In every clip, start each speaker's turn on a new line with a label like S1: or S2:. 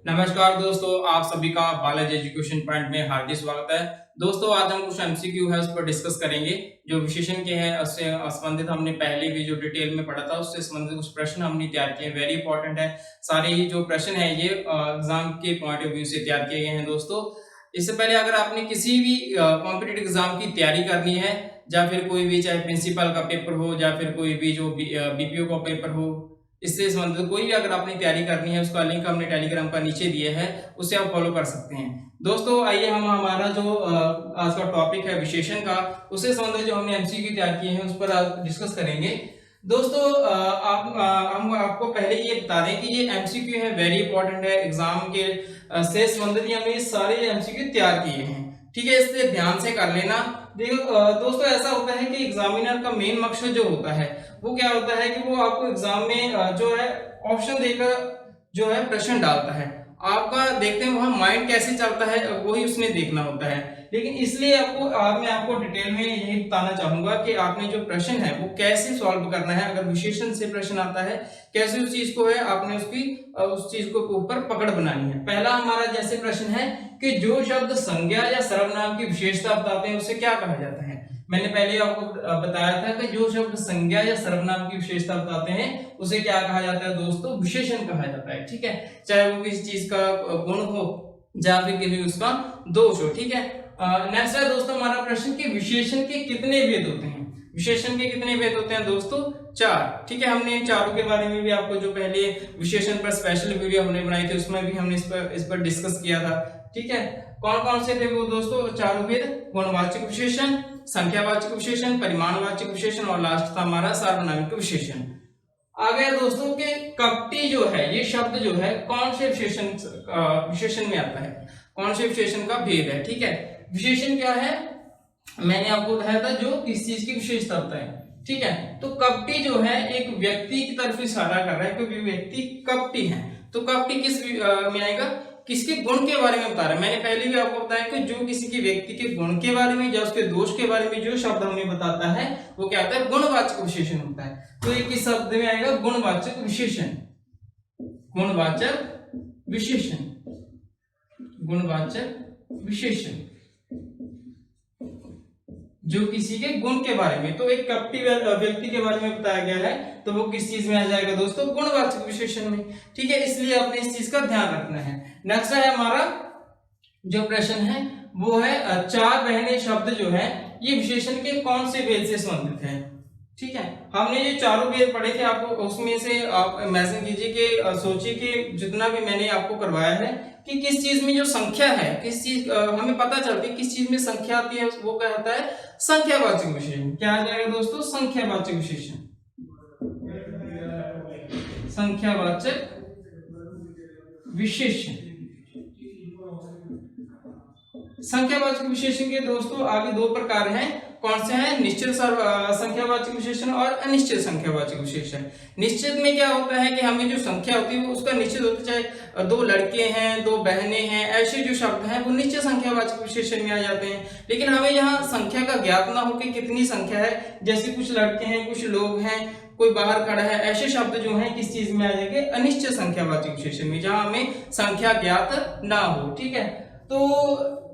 S1: नमस्कार दोस्तों, आप सभी का बालाजी एजुकेशन पॉइंट में हार्दिक स्वागत है। दोस्तों, आज हम कुछ एमसीक्यू है उस पर डिस्कस करेंगे जो विशेषण के हैं। उससे संबंधित हमने पहले भी जो डिटेल में पढ़ा था उससे संबंधित कुछ प्रश्न हमने तैयार किए। वेरी इंपॉर्टेंट है। सारे ही जो प्रश्न है ये एग्जाम के पॉइंट ऑफ व्यू से तैयार किए गए हैं। दोस्तों, इससे पहले अगर आपने किसी भी कॉम्पिटिटिव एग्जाम की तैयारी करनी है या फिर कोई भी, चाहे प्रिंसिपल का पेपर हो या फिर कोई भी जो बीपीओ का पेपर हो, इससे संबंधित कोई भी अगर आपने तैयारी करनी है, उसका लिंक हमने टेलीग्राम का नीचे दिया है, उससे आप फॉलो कर सकते हैं। दोस्तों, आइए हम हमारा जो आज का टॉपिक है विशेषण का, उससे संबंधित जो हमने एमसीक्यू तैयार किए हैं उस पर आज डिस्कस करेंगे। दोस्तों, हम आपको पहले ये बता दें कि ये एमसीक्यू है, वेरी इंपॉर्टेंट है। एग्जाम के से संबंधित हमने सारे एमसीक्यू तैयार किए हैं, ठीक है। इसलिए ध्यान से कर लेना। देखो दोस्तों, ऐसा होता है कि एग्जामिनर का मेन मकसद जो होता है वो क्या होता है कि वो आपको एग्जाम में जो है ऑप्शन देकर जो है प्रश्न डालता है। आपका देखते हैं वहां माइंड कैसे चलता है वही उसने देखना होता है। लेकिन इसलिए मैं आपको डिटेल में यही बताना चाहूंगा कि आपने जो प्रश्न है वो कैसे सॉल्व करना है। अगर विशेषण से प्रश्न आता है, कैसे उस चीज को है आपने उस चीज को ऊपर पकड़ बनानी है। पहला हमारा जैसे प्रश्न है कि जो शब्द संज्ञा या सर्वनाम की विशेषता बताते हैं उसे क्या कहा जाता है। मैंने पहले आपको बताया था कि जो शब्द संज्ञा या सर्वनाम की विशेषता बताते हैं उसे क्या कहा जाता है दोस्तों, विशेषण कहा जाता है, ठीक है। चाहे वो किसी चीज का गुण हो या फिर किसी उसका दोष हो, ठीक है। नेक्स्ट है दोस्तों हमारा प्रश्न कि विशेषण के कितने भेद होते हैं। विशेषण के कितने भेद होते हैं दोस्तों, 4, ठीक है। हमने इन चारों के बारे में भी आपको जो पहले विशेषण पर स्पेशल वीडियो हमने बनाई थी उसमें भी हमने इस पर डिस्कस किया था, ठीक है। कौन कौन से थे वो दोस्तों चारों भेद, गुणवाचक विशेषण, संख्यावाचक विशेषण, परिमाणवाचक विशेषण और लास्ट था हमारा सार्वनामिक विशेषण। आ गया दोस्तों के कपटी जो है ये शब्द जो है कौन से विशेषण में आता है, कौन से विशेषण का भेद है, ठीक है। विशेषण क्या है मैंने आपको बताया था, जो किस चीज की विशेषता होता है, ठीक है। तो कपटी जो है एक व्यक्ति की तरफ इशारा कर रहा है, कोई व्यक्ति कपटी है। तो कपटी किस में आएगा, किसके गुण के बारे में बता रहा है। मैंने पहले भी आपको बताया कि जो किसी के व्यक्ति के गुण के बारे में या उसके दोष के बारे में जो शब्द हमें बताता है वो क्या होता है, गुणवाचक विशेषण होता है। तो एक किस शब्द में आएगा, गुणवाचक विशेषण, गुणवाचक विशेषण, गुणवाचक विशेषण जो किसी के गुण के बारे में। तो एक कपटी व्यक्ति के बारे में बताया गया है तो वो किस चीज में आ जाएगा दोस्तों, गुणवाचक विशेषण में, ठीक है। इसलिए आपने इस चीज का ध्यान रखना है। नेक्स्ट है हमारा जो प्रश्न है वो है 4 बहनें शब्द जो है ये विशेषण के कौन से भेद से संबंधित है, ठीक है। हमने ये चारों भेद पढ़े थे, आपको उसमें से आप इमेजिन कीजिए कि सोचिए कि जितना भी मैंने आपको करवाया है कि किस चीज में जो संख्या है, किस चीज हमें पता चलती है किस चीज में संख्या आती है, वो क्या होता है, संख्यावाचक विशेषण। क्या आ जाएगा दोस्तों, संख्यावाचक विशेषण, संख्यावाचक विशेषण। संख्यावाचक विशेषण के दोस्तों आगे 2 प्रकार हैं, कौन से हैं, निश्चित संख्यावाचक विशेषण और अनिश्चित संख्यावाचक विशेषण। निश्चित में क्या होता है कि हमें जो संख्या होती है वो उसका निश्चित होता है, चाहे 2 लड़के हैं 2 बहनें हैं, ऐसे जो शब्द हैं वो निश्चित संख्यावाचक विशेषण में आ जाते हैं। लेकिन हमें यहाँ संख्या का ज्ञात ना हो कि कितनी संख्या है, जैसे कुछ लड़के हैं कुछ लोग हैं कोई बाहर खड़ा है, ऐसे शब्द जो हैं किस चीज में आ जाएंगे, अनिश्चित संख्यावाचक विशेषण में, जहां हमें संख्या ज्ञात ना हो, ठीक है। तो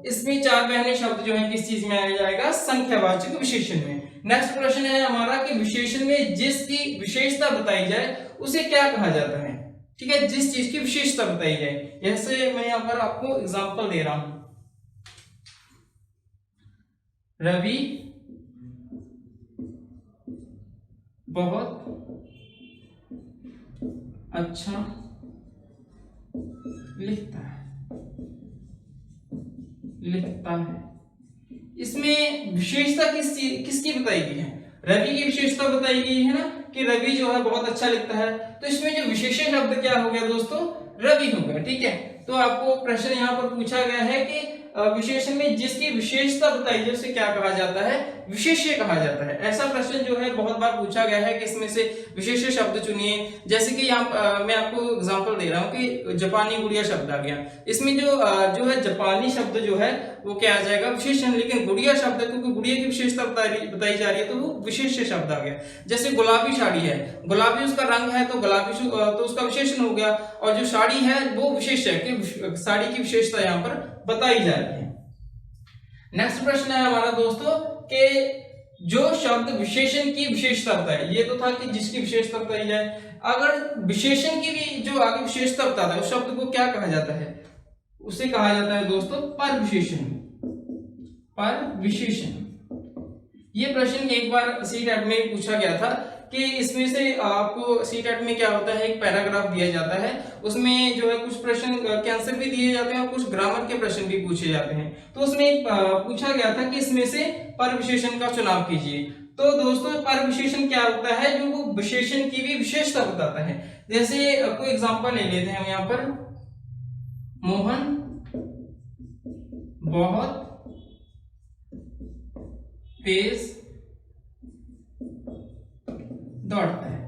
S1: इसमें 4 बहनें शब्द जो है किस चीज में आ जाएगा, संख्यावाचक विशेषण में। नेक्स्ट प्रश्न है हमारा कि विशेषण में जिसकी विशेषता बताई जाए उसे क्या कहा जाता है, ठीक है। जिस चीज की विशेषता बताई जाए, जैसे मैं यहाँ पर आपको एग्जांपल दे रहा हूं, रवि बहुत अच्छा लिखता है। इसमें विशेषता किसकी बताई गई है, रवि की विशेषता बताई गई है ना कि रवि जो है बहुत अच्छा लिखता है। तो इसमें जो विशेषण शब्द क्या हो गया दोस्तों, रवि हो गया, ठीक है। तो आपको प्रश्न यहाँ पर पूछा गया है कि विशेषण में जिसकी विशेषता बताई जाए उसे क्या कहा जाता है, विशेष्य कहा जाता है। ऐसा प्रश्न जो है बहुत बार पूछा गया है कि इसमें से विशेष्य शब्द चुनिए। जैसे कि यहाँ मैं आपको एग्जांपल दे रहा हूँ कि जापानी गुड़िया शब्द आ गया, इसमें जो है जापानी शब्द जो है वो क्या आ जाएगा, विशेषण। लेकिन गुड़िया शब्द क्योंकि गुड़िया की विशेषता बताई जा रही है तो वो विशेष्य शब्द आ गया। जैसे गुलाबी साड़ी है, गुलाबी उसका रंग है तो गुलाबी तो उसका विशेषण हो गया, और जो साड़ी है वो विशेष है कि साड़ी की विशेषता यहाँ पर बताई जा रही है। नेक्स्ट प्रश्न है हमारा दोस्तों कि जो शब्द विशेषण की विशेषता बताए, ये तो था कि जिसकी विशेषता बताई जाए, अगर विशेषण की भी जो आगे विशेषता बताता है उस शब्द को क्या कहा जाता है, उसे कहा जाता है दोस्तों परविशेषण। परविशेषण, ये प्रश्न एक बार सीटेट में पूछा गया था कि इसमें से आपको सीटेट में क्या होता है, एक पैराग्राफ दिया जाता है, उसमें जो है कुछ प्रश्न के आंसर भी दिए जाते हैं और कुछ ग्रामर के प्रश्न भी पूछे जाते हैं। तो उसमें एक पूछा गया था कि इसमें से परविशेषण का चुनाव कीजिए। तो दोस्तों परविशेषण क्या होता है, जो वो विशेषण की भी विशेषता बताता है। जैसे कोई एग्जांपल ले लेते हैं हम यहाँ पर, मोहन बहुत तेज दौड़ता है।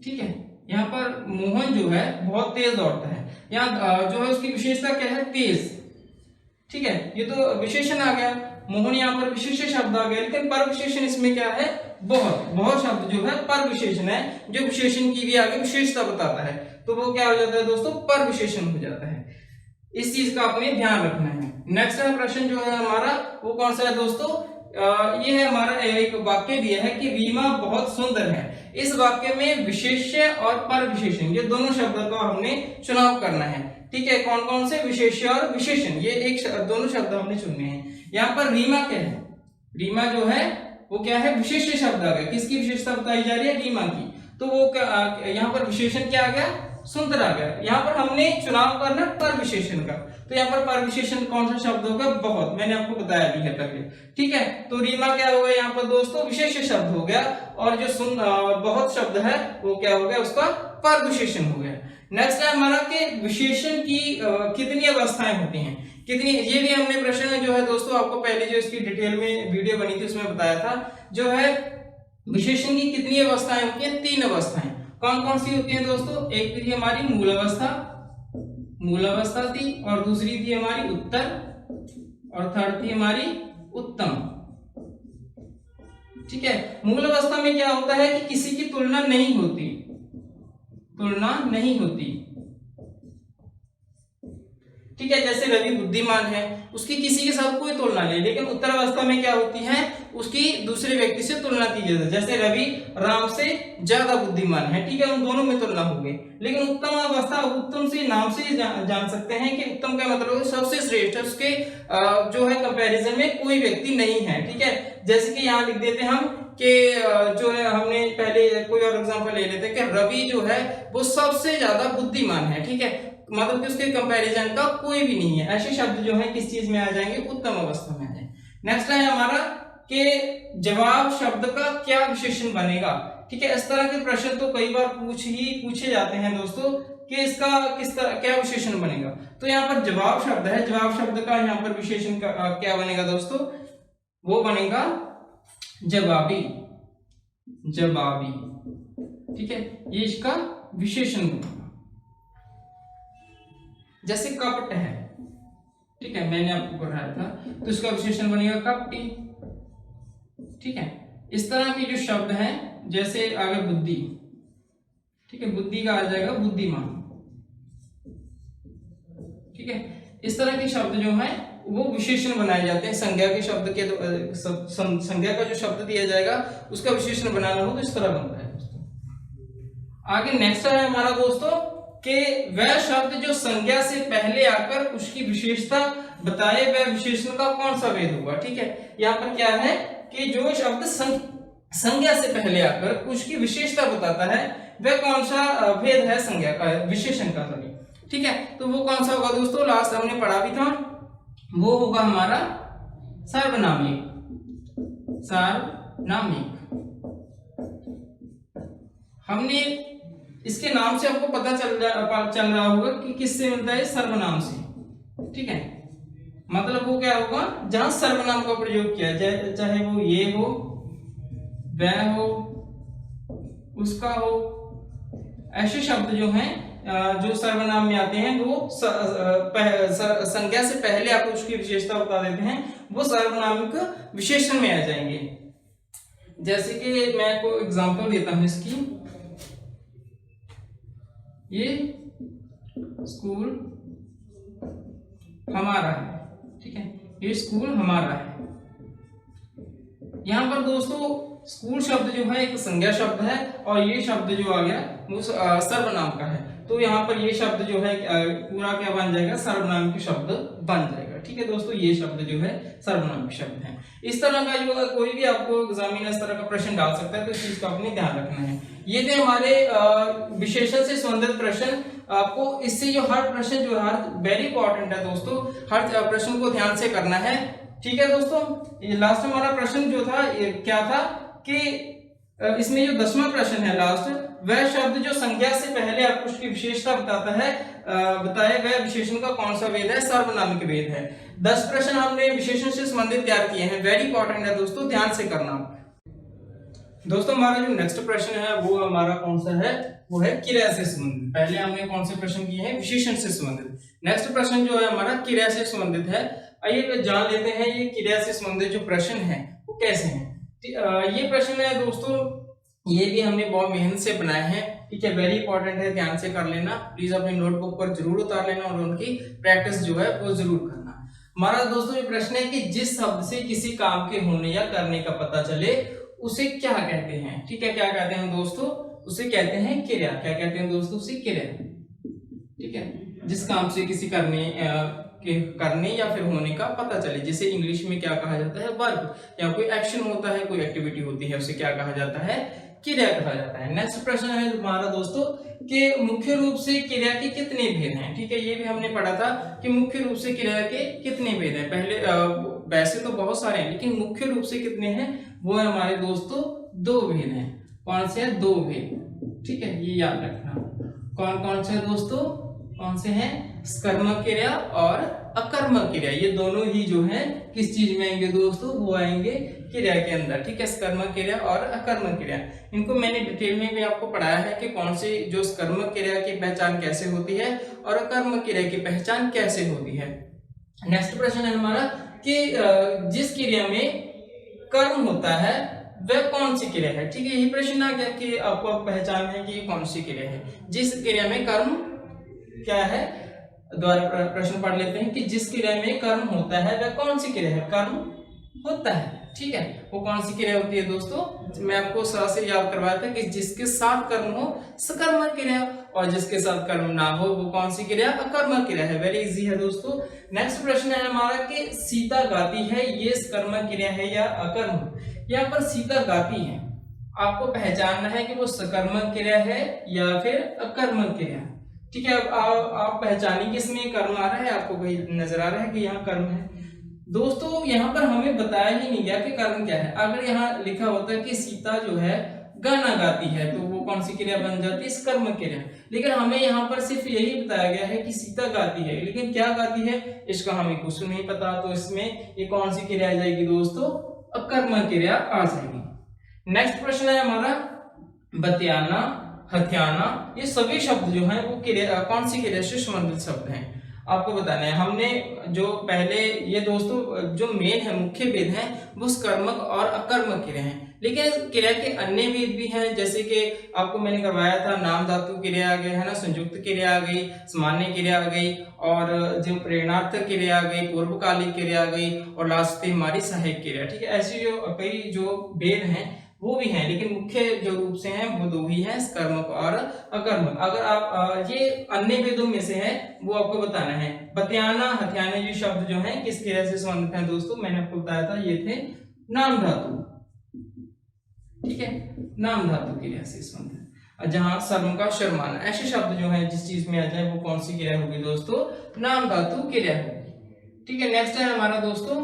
S1: ठीक है, यहाँ पर मोहन जो है बहुत तेज दौड़ता है, यहाँ जो है उसकी विशेषता क्या है, तेज। ठीक है, ये तो विशेषण आ गया, मोहन यहाँ पर विशेष शब्द आ गया, लेकिन पर विशेषण इसमें क्या है, बहुत। बहुत शब्द जो है पर विशेषण है, जो विशेषण की भी आगे विशेषता बताता है, तो वो क्या हो जाता है दोस्तों, पर विशेषण हो जाता है। इस चीज का आपने ध्यान रखना है। नेक्स्ट प्रश्न जो है हमारा वो कौन सा है दोस्तों, ये है हमारा एक वाक्य दिया है कि रीमा बहुत सुंदर है। इस वाक्य में विशेष्य और परविशेषण ये दोनों शब्दों का हमने चुनाव करना है। ठीक है, कौन कौन से, विशेष्य और विशेषण, ये एक दोनों शब्द हमने चुनने हैं। यहाँ पर रीमा क्या है, रीमा जो है वो क्या है, विशेष्य शब्द आ गया, किसकी विशेषता बताई जा रही है, रीमा की, तो वो यहाँ पर विशेषण क्या आ गया, सुंदर आ गया। यहाँ पर हमने चुनाव करना पर विशेषण का, तो यहाँ पर पर विशेषण कौन सा शब्द होगा, बहुत, मैंने आपको बताया भी है पहले। ठीक है, तो रीमा क्या होगा यहाँ पर दोस्तों, विशेष शब्द हो गया, और जो बहुत शब्द है वो क्या हो गया, उसका पर विशेषण हो गया। नेक्स्ट है हमारा कि विशेषण की कितनी अवस्थाएं होती हैं, कितनी, ये भी हमने प्रश्न में जो है दोस्तों आपको पहले जो इसकी डिटेल में वीडियो बनी थी उसमें बताया था, जो है विशेषण की कितनी अवस्थाएं होती हैं, 3 अवस्थाएं। कौन कौन सी होती हैं दोस्तों, एक थी हमारी मूल अवस्था, मूल अवस्था थी, और दूसरी थी हमारी उत्तर, और थर्ड थी हमारी उत्तम। ठीक है, मूल अवस्था में क्या होता है कि किसी की तुलना नहीं होती, तुलना नहीं होती। ठीक है, जैसे रवि बुद्धिमान है, उसकी किसी के साथ कोई तुलना नहीं, लेकिन उत्तर अवस्था में क्या होती है, उसकी दूसरे व्यक्ति से तुलना की जाती है। जैसे रवि राम से ज्यादा बुद्धिमान है, ठीक है, उन दोनों में तुलना हो गई। लेकिन उत्तम अवस्था, उत्तम से नाम से जान सकते हैं कि उत्तम का मतलब सबसे श्रेष्ठ है, उसके जो है कंपैरिजन में कोई व्यक्ति नहीं है। ठीक है, जैसे कि यहाँ लिख देते हैं हम कि जो है, हमने पहले कोई और एग्जांपल ले लेते हैं कि रवि जो है वो सबसे ज्यादा बुद्धिमान है। ठीक है, मतलब कि उसके कंपैरिजन का कोई भी नहीं है। ऐसे शब्द जो है किस चीज में आ जाएंगे, उत्तम अवस्था में आ जाएंगे। नेक्स्ट है हमारा कि जवाब शब्द का क्या विशेषण बनेगा। ठीक है, इस तरह के प्रश्न तो कई बार पूछे जाते हैं दोस्तों कि इसका किस तरह क्या विशेषण बनेगा। तो यहाँ पर जवाब शब्द है, जवाब शब्द का यहाँ पर विशेषण क्या बनेगा दोस्तों, वो बनेगा जवाबी, जवाबी। ठीक है, ये इसका विशेषण बनेगा। जैसे कपट है, ठीक है, मैंने आपको पढ़ाया था, तो इसका विशेषण बनेगा कपटी। ठीक है, इस तरह के जो शब्द हैं, जैसे आगे बुद्धि, ठीक है, बुद्धि का आ जाएगा बुद्धिमान। ठीक है, इस तरह के शब्द जो हैं वो विशेषण बनाए जाते हैं। संज्ञा के शब्द के संज्ञा का जो शब्द दिया जाएगा उसका विशेषण बनाना हो तो इस तरह बनता है दोस्तों। आगे नेक्स्ट है हमारा दोस्तों कि वह शब्द जो संज्ञा से पहले आकर उसकी विशेषता बताए, वह विशेषण का कौन सा भेद होगा। ठीक है, यहाँ पर क्या है कि जो शब्द संज्ञा से पहले आकर उसकी विशेषता बताता है, वह कौन सा भेद है संज्ञा का, विशेषण का। सॉरी, ठीक है, तो वो कौन सा होगा दोस्तों, लास्ट हमने पढ़ा भी था, वो होगा हमारा सार्वनामिक, सार्वनामिक। हमने इसके नाम से आपको पता चल रहा होगा कि किससे मिलता है, सर्वनाम से। ठीक है, मतलब वो क्या होगा, जहां सर्वनाम का प्रयोग किया जाए, चाहे वो ये हो, वह हो, उसका हो, ऐसे शब्द जो हैं जो सर्वनाम में आते हैं वो संज्ञा से पहले आप उसकी विशेषता बता देते हैं, वो सर्वनामिक विशेषण में आ जाएंगे। जैसे कि मैं आपको एग्जांपल देता हूं इसकी, ये स्कूल हमारा है, ठीक है, ये स्कूल हमारा है। यहाँ पर दोस्तों स्कूल शब्द जो है एक संज्ञा शब्द है और ये शब्द जो आ गया वो सर्वनाम का है। तो यहाँ पर ये शब्द जो है पूरा क्या बन जाएगा, सर्वनाम के शब्द बन जाएगा। ठीक है दोस्तों, ये शब्द जो है सर्वनाम के शब्द है। इस तरह का जो कोई भी आपको एग्जामिनर इस तरह का प्रश्न डाल सकता है, तो इस चीज का आपने ध्यान रखना है। ये थे हमारे विशेषण से संबंधित प्रश्न। आपको इससे जो हर प्रश्न जो है वेरी इंपॉर्टेंट है दोस्तों, हर प्रश्न को ध्यान से करना है। ठीक है दोस्तों, ये लास्ट हमारा प्रश्न जो था ये क्या था कि इसमें जो 10वां प्रश्न है लास्ट, वह शब्द जो संज्ञा से पहले आपको उसकी विशेषता बताता है, बताए गए विशेषण का कौन सा वेद है, सार्वनामिक वेद है। 10 प्रश्न हमने विशेषण से संबंधित तैयार किए हैं, वेरी इंपॉर्टेंट है दोस्तों, ध्यान से करना। दोस्तों हमारा जो नेक्स्ट प्रश्न है वो हमारा कौन सा है, वो है क्रिया से संबंधित। पहले हमने कौन से प्रश्न किए हैं, विशेषण से संबंधित। नेक्स्ट प्रश्न जो है हमारा क्रिया से संबंधित है। आइए जान लेते हैं ये क्रिया से संबंधित जो प्रश्न है वो कैसे हैं। ये प्रश्न है दोस्तों, ये भी हमने बहुत मेहनत से बनाए हैं। ठीक है, वेरी इंपॉर्टेंट है, ध्यान से कर लेना। प्लीज अपनी नोटबुक पर जरूर उतार लेना और उनकी प्रैक्टिस जो है वो जरूर करना। हमारा दोस्तों ये प्रश्न है कि जिस शब्द से किसी काम के होने या करने का पता चले उसे क्या कहते हैं। ठीक है, क्या कहते हैं दोस्तों, उसे कहते हैं क्रिया। क्या कहते हैं दोस्तों, उसे क्रिया। ठीक है, जिस काम से किसी करने या फिर होने का पता चले, जिसे इंग्लिश में क्या कहा जाता है, वर्ब, या कोई एक्शन होता है, कोई एक्टिविटी होती है, उसे क्या कहा जाता है, क्रिया कहा जाता है। नेक्स्ट प्रश्न है हमारा दोस्तों कि मुख्य रूप से क्रिया के कितने भेद हैं। ठीक है, ये भी हमने पढ़ा था कि मुख्य रूप से क्रिया के कितने भेद हैं। पहले वैसे तो बहुत सारे हैं, लेकिन मुख्य रूप से कितने हैं, वो है हमारे दोस्तों 2 भेद हैं। कौन से हैं, 2 भेद। ठीक है, ये याद रखना। कौन कौन से दोस्तों, कौन से हैं, कर्मक क्रिया और अकर्मक क्रिया। ये दोनों ही जो है किस चीज में आएंगे दोस्तों, वो आएंगे क्रिया के अंदर। ठीक है, कर्मक क्रिया और अकर्मक क्रिया, इनको मैंने डिटेल में भी आपको पढ़ाया है कि कौन सी जो कर्मक क्रिया की पहचान कैसे होती है और अकर्मक क्रिया की पहचान कैसे होती है। नेक्स्ट प्रश्न है हमारा कि जिस क्रिया में कर्म होता है वह कौन सी क्रिया है। ठीक है, यही प्रश्न आ गया कि आपको पहचान है कि कौन सी क्रिया है। जिस क्रिया में कर्म क्या है, द्वारा प्रश्न पढ़ लेते हैं कि जिस क्रिया में कर्म होता है वह कौन सी क्रिया है, कर्म होता है। ठीक है, वो कौन सी क्रिया होती है दोस्तों, मैं आपको सर से याद करवाया था कि जिसके साथ कर्म हो सकर्मक क्रिया, और जिसके साथ कर्म ना हो वो कौन सी क्रिया, अकर्मक क्रिया है। वेरी इजी है दोस्तों। नेक्स्ट प्रश्न है हमारा कि सीता गाती है, ये कर्मक क्रिया है या अकर्मक। यहाँ पर सीता गाती है, आपको पहचानना है कि वो सकर्मक क्रिया है या फिर अकर्मक क्रिया। ठीक है, अब आप पहचानिए किसमें कर्म आ रहा है, आपको कहीं नजर आ रहा है कि यहाँ कर्म है। दोस्तों यहाँ पर हमें बताया ही नहीं गया कि कर्म क्या है। अगर यहाँ लिखा होता है कि सीता जो है गाना गाती है, तो वो कौन सी क्रिया बन जाती है, कर्मक क्रिया। लेकिन हमें यहाँ पर सिर्फ यही बताया गया है कि सीता गाती है, लेकिन क्या गाती है इसका हमें कुछ नहीं पता। तो इसमें ये कौन सी क्रिया आ जाएगी दोस्तों, अकर्मक क्रिया आ जाएगी। नेक्स्ट प्रश्न है हमारा बतियाना, हथियाना, ये सभी शब्द जो हैं वो क्रिया कौन सी क्रिया से संबंधित शब्द हैं, आपको बताना है। हमने जो पहले ये दोस्तों जो मेन है, मुख्य भेद है वो कर्मक और अकर्मक क्रिया हैं। लेकिन क्रिया के अन्य भेद भी हैं, जैसे कि आपको मैंने करवाया था, नाम धातु क्रिया आ गई है ना, संयुक्त क्रिया आ गई, सामान्य क्रिया आ गई, और जो प्रेरणार्थक क्रिया आ गई, पूर्वकालिक क्रिया आ गई, और लास्ट थी हमारी सहायक क्रिया। ठीक है, ऐसी जो कई जो भेद हैं वो भी हैं, लेकिन मुख्य जो रूप से हैं वो 2 ही हैं, कर्मक और अकर्मक। अगर आप ये अन्य भेदों में से है वो आपको बताना है। बतियाना, हथियाना जो शब्द जो हैं किस क्रिया से संबंधित हैं दोस्तों, मैंने आपको बताया था ये थे नाम धातु। ठीक है, नाम धातु क्रिया से संबंधित। जहां सर्व का शर्माना, ऐसे शब्द जो है जिस चीज में आ जाए वो कौन सी क्रिया होगी दोस्तों, नाम धातु क्रिया होगी। ठीक है, नेक्स्ट है हमारा दोस्तों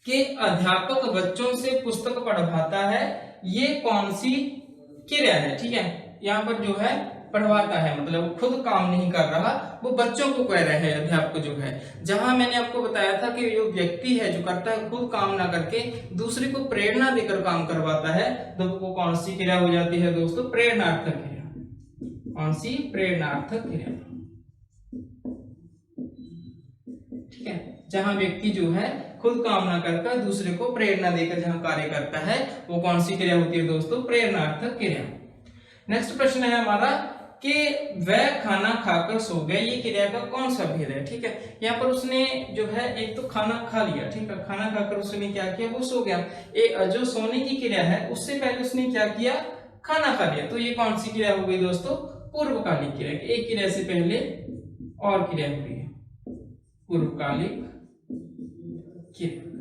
S1: कि अध्यापक बच्चों से पुस्तक पढ़वाता है, ये कौन सी क्रिया है। ठीक है, यहाँ पर जो है पढ़वाता है मतलब खुद काम नहीं कर रहा, वो बच्चों को कह रहा है अध्यापक जो है। जहां मैंने आपको बताया था कि जो व्यक्ति है जो करता है खुद काम ना करके दूसरे को प्रेरणा देकर काम करवाता है, तो वो कौन सी क्रिया हो जाती है दोस्तों, प्रेरणार्थक क्रिया। कौन सी, प्रेरणार्थक क्रिया। ठीक है, जहां व्यक्ति जो है खुद काम ना करके दूसरे को प्रेरणा देकर जहां कार्य करता है वो कौन सी क्रिया होती है दोस्तों? प्रेरणार्थक क्रिया। नेक्स्ट प्रश्न है हमारा कि वह खाना खाकर सो गए, ये क्रिया का कौन सा भेद है? ठीक है, यहाँ पर उसने जो है एक तो खाना खा लिया, ठीक है, खाना खाकर उसने क्या किया? वो सो गया। जो सोने की क्रिया है उससे पहले उसने क्या किया? खाना खा लिया। तो ये कौन सी क्रिया हो गई दोस्तों? पूर्वकालिक क्रिया। एक क्रिया से पहले और क्रिया हुई है, पूर्वकालिक क्रिया।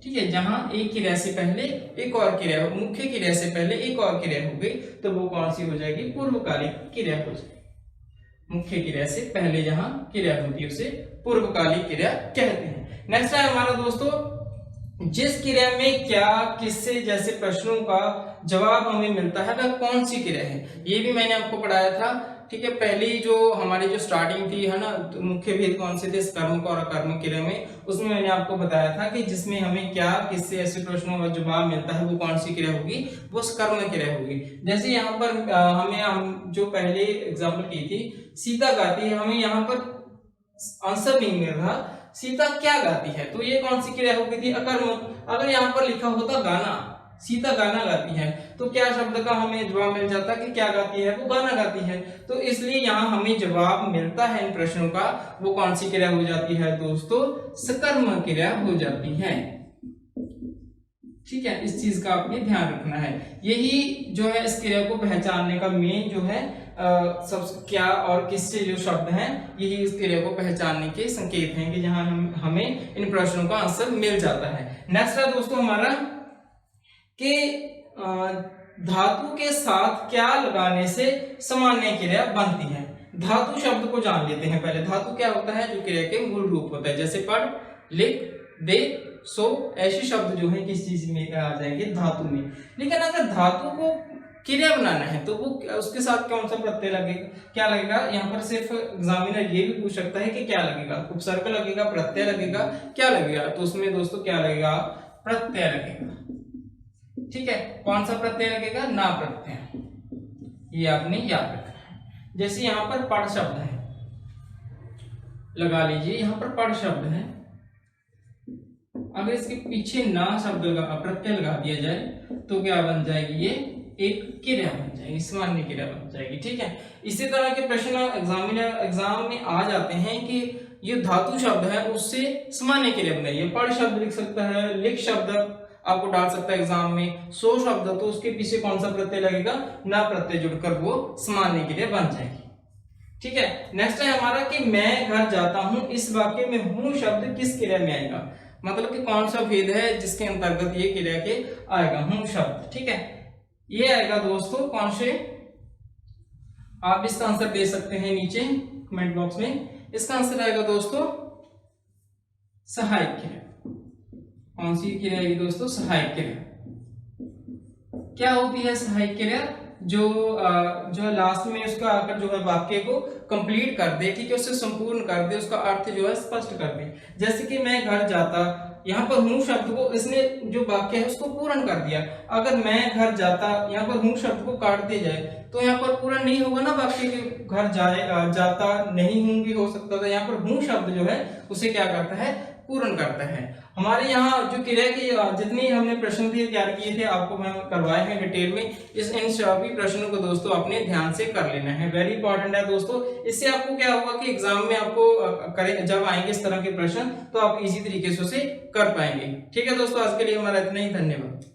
S1: ठीक है, जहां एक क्रिया से पहले एक और क्रिया, मुख्य क्रिया से पहले एक और क्रिया हो गई तो वो कौन सी हो जाएगी? पूर्वकालिक क्रिया हो जाएगी। मुख्य क्रिया से पहले जहां क्रिया होती है उसे पूर्वकालिक क्रिया कहते हैं। नेक्स्ट है हमारा दोस्तों, जिस क्रिया में क्या, किससे जैसे प्रश्नों का जवाब हमें मिलता है वह कौन सी क्रिया है? ये भी मैंने आपको पढ़ाया था। ठीक है, पहली जो हमारी जो स्टार्टिंग थी है ना, तो मुख्य भेद कौन से थे कर्म और अकर्मक क्रिया में, उसमें मैंने आपको बताया था कि जिसमें हमें क्या, किससे ऐसे प्रश्नों का जवाब मिलता है वो कौन सी क्रिया होगी? वो कर्म क्रिया होगी। जैसे यहाँ पर हम जो पहले एग्जाम्पल की थी, सीता गाती है, हमें यहाँ पर आंसर नहीं मिल रहा सीता क्या गाती है, तो ये कौन सी क्रिया हो गई थी? अकर्मक। अगर यहाँ पर लिखा होता गाना, सीता गाना गाती है, तो क्या शब्द का हमें जवाब मिल जाता कि क्या गाती है? वो गाना गाती है। तो इसलिए यहाँ हमें जवाब मिलता है इन प्रश्नों का, वो कौन सी क्रिया हो जाती है दोस्तों? सकर्मक क्रिया हो जाती है। ठीक है, इस चीज का आपने ध्यान रखना है। यही जो है इस क्रिया को पहचानने का मेन जो है सब क्या और किससे जो शब्द हैं, यही इस क्रिया को पहचानने के संकेत हैं कि जहां हमें इन प्रश्नों का आंसर मिल जाता है। नेक्स्ट है दोस्तों हमारा कि धातु के साथ क्या लगाने से सामान्य क्रिया बनती है? धातु शब्द को जान लेते हैं पहले। धातु क्या होता है? जो क्रिया के मूल रूप होता है, जैसे पढ़, लिख, दे, सो, ऐसे शब्द जो है किस चीज में आ जाएंगे? धातु में। लेकिन अगर धातु को क्रिया बनाना है तो वो उसके साथ कौन सा प्रत्यय लगेगा? क्या लगेगा? यहाँ पर सिर्फ एग्जामिनर ये भी पूछ सकता है कि क्या लगेगा? उपसर्ग लगेगा, प्रत्यय लगेगा, क्या लगेगा? तो उसमें दोस्तों क्या लगेगा? प्रत्यय लगेगा। ठीक है, कौन सा प्रत्यय लगेगा? ना प्रत्यय। ये आपने याद रखना है। जैसे यहाँ पर पढ़ शब्द है, लगा लीजिए यहाँ पर पढ़ शब्द है, अगर इसके पीछे ना शब्द प्रत्यय लगा दिया जाए तो क्या बन जाएगी? ये एक क्रिया बन जाएगी, सामान्य क्रिया बन जाएगी। ठीक है, इसी तरह के प्रश्न एग्जाम में आ जाते हैं कि ये धातु शब्द है उससे सामान्य क्रिया बनाइए। पढ़ शब्द लिख सकता है, लिख शब्द आपको डाल सकता है एग्जाम में, सो शब्द तो उसके पीछे कौन सा प्रत्यय लगेगा? ना प्रत्यय जुड़कर वो सामान्य क्रिया बन जाएगी। ठीक है, नेक्स्ट है हमारा कि मैं घर जाता हूं, इस वाक्य में हूं शब्द किस क्रिया में आएगा? मतलब कि कौन सा भेद है जिसके अंतर्गत ये क्रिया के आएगा? हूं शब्द। ठीक है, ये आएगा दोस्तों कौन से? आप इसका आंसर दे सकते हैं नीचे कमेंट बॉक्स में। इसका आंसर आएगा दोस्तों सहायक क्रिया। कौन सी क्रिया आएगी दोस्तों? सहायक क्रिया। क्या होती है सहायक क्रिया? जो लास्ट में उसका आकर जो है वाक्य को कंप्लीट कर दे, ठीक है, उससे संपूर्ण कर दे, उसका अर्थ जो है स्पष्ट कर दे। जैसे कि मैं घर जाता, यहाँ पर हूं शब्द को इसने जो वाक्य है उसको पूर्ण कर दिया। अगर मैं घर जाता, यहाँ पर हूं शब्द को काट दिया जाए तो यहाँ पर पूर्ण नहीं होगा ना वाक्य के। घर जाता नहीं हूं भी हो सकता था, यहाँ पर हूं शब्द जो है उसे क्या करता है? पूर्ण करता है। हमारे यहाँ जो क्रिया की जितनी हमने प्रश्न तैयार किए थे आपको मैं करवाए हैं डिटेल में, इन सभी प्रश्नों को दोस्तों अपने ध्यान से कर लेना है, वेरी इंपॉर्टेंट है दोस्तों। इससे आपको क्या होगा कि एग्जाम में आपको जब आएंगे इस तरह के प्रश्न तो आप इजी तरीके से उसे कर पाएंगे। ठीक है दोस्तों, आज के लिए हमारा इतना ही, धन्यवाद।